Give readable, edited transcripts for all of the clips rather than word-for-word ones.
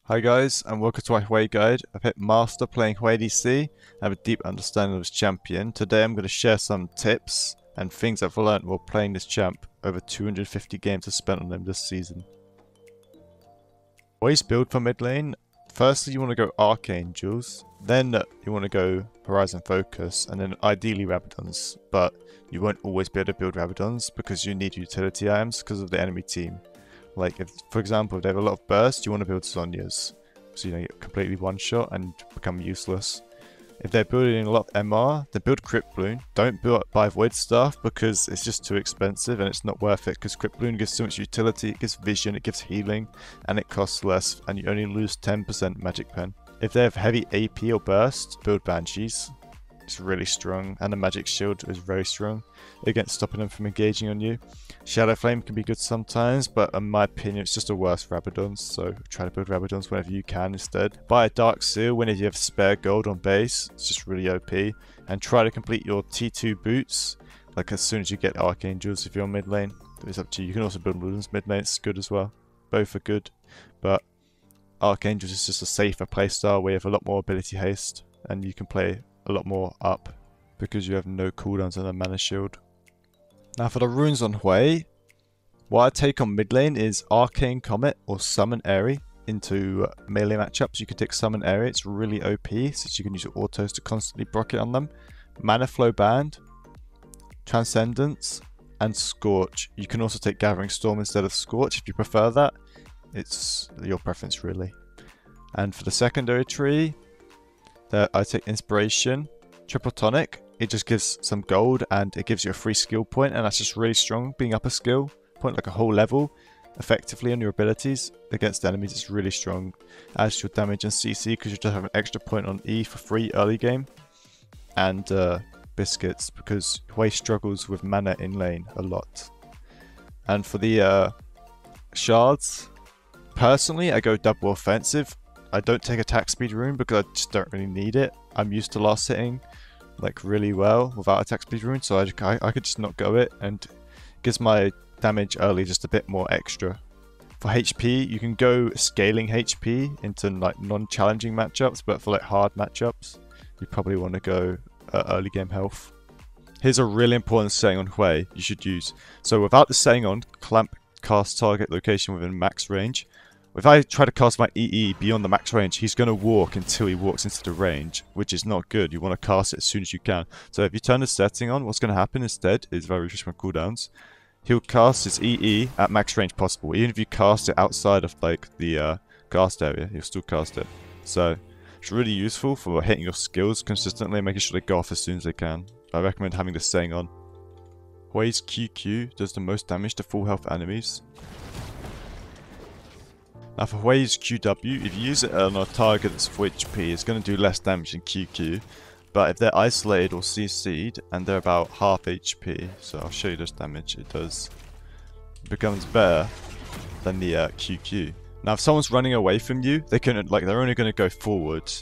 Hi guys, and welcome to my Hwei guide. I've hit Master playing Hwei DC. I have a deep understanding of this champion. Today I'm going to share some tips and things I've learned while playing this champ. Over 250 games I've spent on him this season. Hwei's build for mid lane. Firstly you want to go Archangels, then you want to go Horizon Focus, and then ideally Rabadons. But you won't always be able to build Rabadons because you need utility items because of the enemy team. Like, if, for example, if they have a lot of burst, you want to build Sonias. So you don't get completely one-shot and become useless. If they're building a lot of MR, then build Crypt Balloon. Don't buy Void Staff because it's just too expensive and it's not worth it. Because Crypt Balloon gives so much utility, it gives vision, it gives healing, and it costs less, and you only lose 10% Magic Pen. If they have heavy AP or burst, build Banshees. It's really strong, and the Magic Shield is very strong against stopping them from engaging on you. Shadow Flame can be good sometimes, but in my opinion it's just a worse Rabadons, so try to build Rabadons whenever you can instead. Buy a Dark Seal whenever you have spare gold on base, it's just really OP, and try to complete your T2 boots like as soon as you get Archangels if you're mid lane. It's up to you. You can also build Ludens mid lane, it's good as well. Both are good, but Archangels is just a safer playstyle where you have a lot more ability haste, and you can play a lot more up because you have no cooldowns on a mana shield. Now for the runes on Hwei, what I take on mid lane is Arcane Comet or Summon Airy into melee matchups. You can take Summon Airy, it's really OP since you can use your autos to constantly proc it on them. Mana Flow Band, Transcendence, and Scorch. You can also take Gathering Storm instead of Scorch if you prefer that. It's your preference really. And for the secondary tree, I take Inspiration, Triple Tonic. It just gives some gold and it gives you a free skill point, and that's just really strong. Being up a skill point like a whole level effectively on your abilities against enemies is really strong. Adds to your damage and CC because you just have an extra point on E for free early game. And Biscuits because Hwei struggles with mana in lane a lot. And for the shards, personally I go double offensive. I don't take attack speed rune because I just don't really need it. I'm used to last hitting like really well without attack speed rune, so I could just not go it, and it gives my damage early just a bit more extra. For HP, you can go scaling HP into like non-challenging matchups, but for like hard matchups, you probably want to go early game health. Here's a really important setting on Hwei you should use. So without the setting on, clamp cast target location within max range. If I try to cast my EE beyond the max range, he's going to walk until he walks into the range, which is not good. You want to cast it as soon as you can. So if you turn the setting on, what's going to happen instead is, if I refresh my cooldowns, he'll cast his EE at max range possible. Even if you cast it outside of like the cast area, he'll still cast it. So it's really useful for hitting your skills consistently and making sure they go off as soon as they can. I recommend having this setting on. Hwei's QQ does the most damage to full health enemies. Now for Hwei's QW, if you use it on a target that's full HP, it's going to do less damage than QQ. But if they're isolated or CC'd, and they're about half HP, so I'll show you this damage it does, it becomes better than the QQ. Now if someone's running away from you, they're only going to go forward.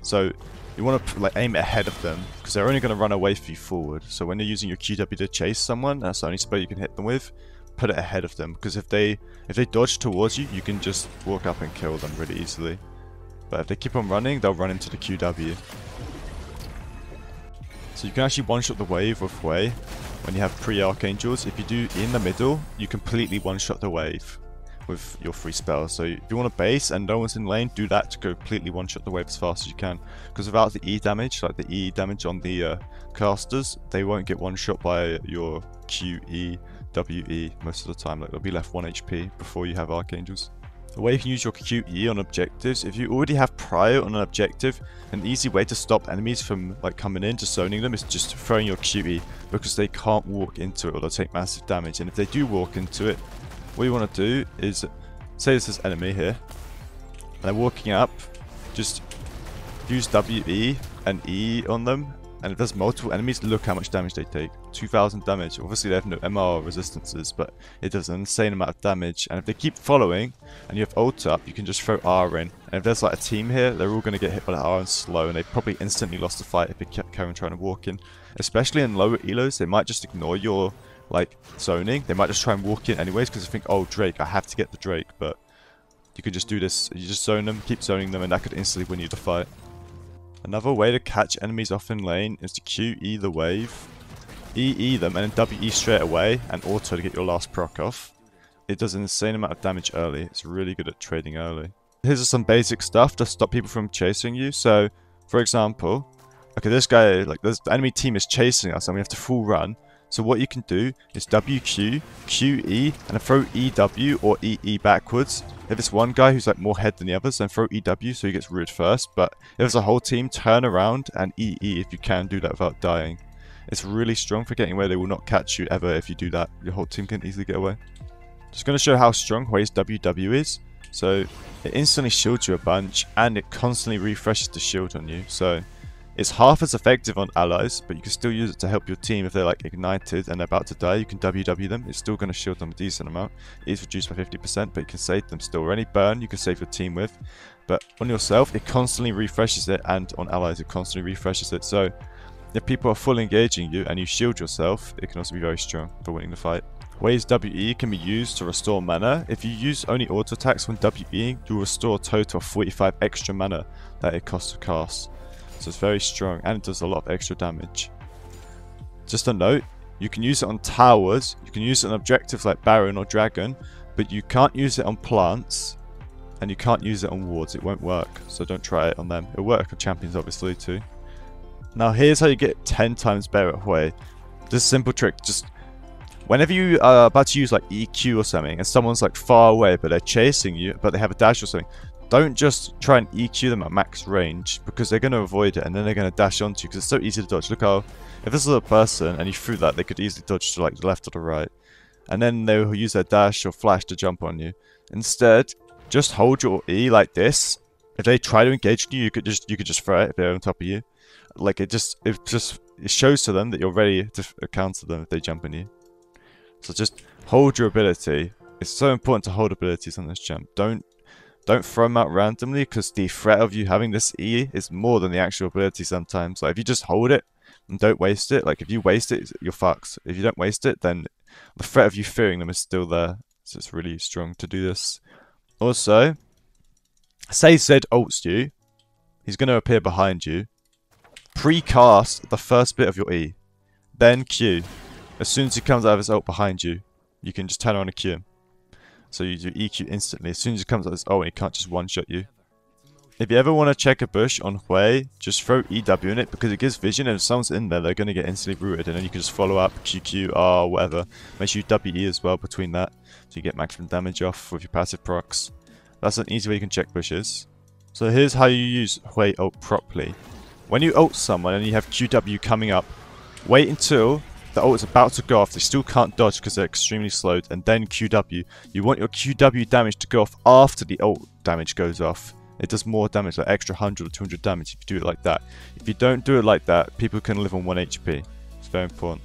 So you want to like aim ahead of them, because they're only going to run away from you forward. So when you're using your QW to chase someone, that's the only spell you can hit them with. Put it ahead of them, because if they dodge towards you, you can just walk up and kill them really easily. But if they keep on running, they'll run into the QW. So you can actually one-shot the wave with Hwei when you have pre-Archangels. If you do in the middle, you completely one-shot the wave with your free spells. So if you want to base and no one's in lane, do that to completely one-shot the wave as fast as you can. Because without the E damage, like the E damage on the casters, they won't get one-shot by your QE. WE most of the time, like they'll be left 1 HP before you have Archangels. The way you can use your QE on objectives, if you already have Prio on an objective, an easy way to stop enemies from like coming in, just zoning them, is just throwing your QE, because they can't walk into it or they'll take massive damage. And if they do walk into it, what you want to do is, say this is enemy here, and they're walking up, just use WE and E on them. And if there's multiple enemies, look how much damage they take. 2000 damage. Obviously they have no MR resistances, but it does an insane amount of damage. And if they keep following, and you have ult up, you can just throw R in. And if there's like a team here, they're all going to get hit by the R and slow, and they probably instantly lost the fight if they kept carrying trying to walk in. Especially in lower elos, they might just ignore your like zoning. They might just try and walk in anyways, because they think, oh, Drake, I have to get the Drake. But you could just do this. You just zone them, keep zoning them, and that could instantly win you the fight. Another way to catch enemies off in lane is to QE the wave, EE them, and then WE straight away, and auto to get your last proc off. It does an insane amount of damage early. It's really good at trading early. Here's some basic stuff to stop people from chasing you. So, for example, okay, this guy, like, the enemy team is chasing us, and we have to full run. So what you can do is WQ, QE, and then throw EW or EE backwards. If it's one guy who's like more head than the others, then throw EW so he gets rooted first. But if it's a whole team, turn around and EE if you can do that without dying. It's really strong for getting away. They will not catch you ever if you do that. Your whole team can easily get away. Just going to show how strong Hwei's WW is. So it instantly shields you a bunch, and it constantly refreshes the shield on you. So it's half as effective on allies, but you can still use it to help your team if they're like ignited and they're about to die. You can WW them. It's still going to shield them a decent amount. It is reduced by 50%, but you can save them still. Or any burn you can save your team with. But on yourself, it constantly refreshes it, and on allies, it constantly refreshes it. So if people are full engaging you and you shield yourself, it can also be very strong for winning the fight. Hwei's WE can be used to restore mana. If you use only auto attacks when WEing, you'll restore a total of 45 extra mana that it costs to cast. So it's very strong, and it does a lot of extra damage. Just a note, you can use it on towers, you can use it on objectives like Baron or Dragon, but you can't use it on plants, and you can't use it on wards. It won't work, so don't try it on them. It'll work on champions obviously too. Now here's how you get 10 times better at Hwei. This simple trick, just whenever you are about to use like EQ or something and someone's like far away but they're chasing you but they have a dash or something, don't just try and EQ them at max range, because they're going to avoid it and then they're going to dash onto you because it's so easy to dodge. Look how, if this is a person and you threw that, they could easily dodge to like the left or the right, and then they'll use their dash or flash to jump on you. Instead, just hold your E like this. If they try to engage you, you could just throw it if they're on top of you. Like it shows to them that you're ready to counter them if they jump on you. So just hold your ability. It's so important to hold abilities on this champ. Don't throw them out randomly, because the threat of you having this E is more than the actual ability sometimes. Like if you just hold it and don't waste it, like if you waste it, you're fucked. If you don't waste it, then the threat of you fearing them is still there. So it's really strong to do this. Also, say Zed ults you, he's going to appear behind you. Pre-cast the first bit of your E, then Q. As soon as he comes out of his ult behind you, you can just turn around and Q him. So you do EQ instantly. As soon as he comes out of his ult, and he can't just one-shot you. If you ever want to check a bush on Hwei, just throw EW in it, because it gives vision, and if someone's in there, they're going to get instantly rooted, and then you can just follow up QQ, R, whatever. Make sure you WE as well between that, so you get maximum damage off with your passive procs. That's an easy way you can check bushes. So here's how you use Hwei ult properly. When you ult someone and you have QW coming up, wait until the ult is about to go off. They still can't dodge because they're extremely slowed, and then QW. You want your QW damage to go off after the ult damage goes off. It does more damage, like extra 100 or 200 damage if you do it like that. If you don't do it like that, people can live on 1 HP. It's very important.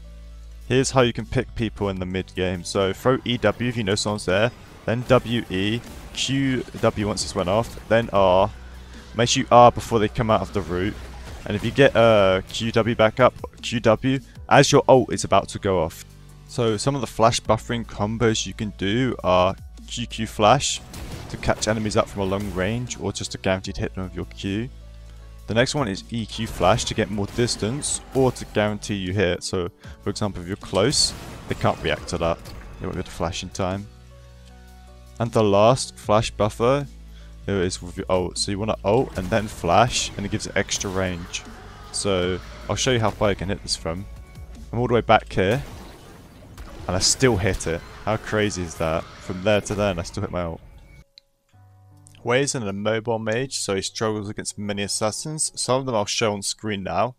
Here's how you can pick people in the mid game. So throw EW if you know someone's there, then WE, QW once this went off, then R. Make sure you R before they come out of the route. And if you get QW back up, QW, as your ult is about to go off. So some of the flash buffering combos you can do are QQ flash to catch enemies up from a long range, or just to guaranteed hit them with your Q. The next one is EQ flash to get more distance, or to guarantee you hit. So for example, if you're close, they can't react to that. They won't be able to flash in time. And the last flash buffer is with your ult. So you want to ult and then flash, and it gives it extra range. So I'll show you how far I can hit this from. I'm all the way back here, and I still hit it. How crazy is that? From there to there, and I still hit my ult. Hwei is an immobile mage, so he struggles against many assassins. Some of them I'll show on screen now.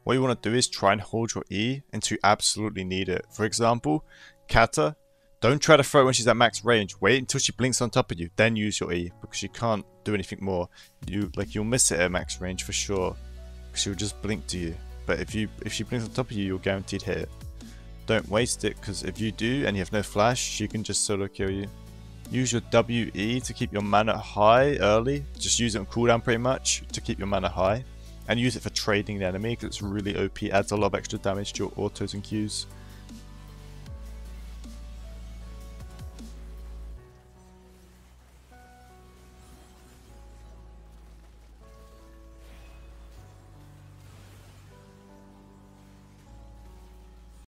What you want to do is try and hold your E until you absolutely need it. For example, Kata, don't try to throw it when she's at max range. Wait until she blinks on top of you, then use your E, because you can't do anything more. You'll miss it at max range for sure, because she'll just blink to you. But if she blinks on top of you, you're guaranteed hit. Don't waste it, because if you do and you have no flash, she can just solo kill you. Use your WE to keep your mana high early. Just use it on cooldown pretty much to keep your mana high. And use it for trading the enemy, because it's really OP, adds a lot of extra damage to your autos and Qs.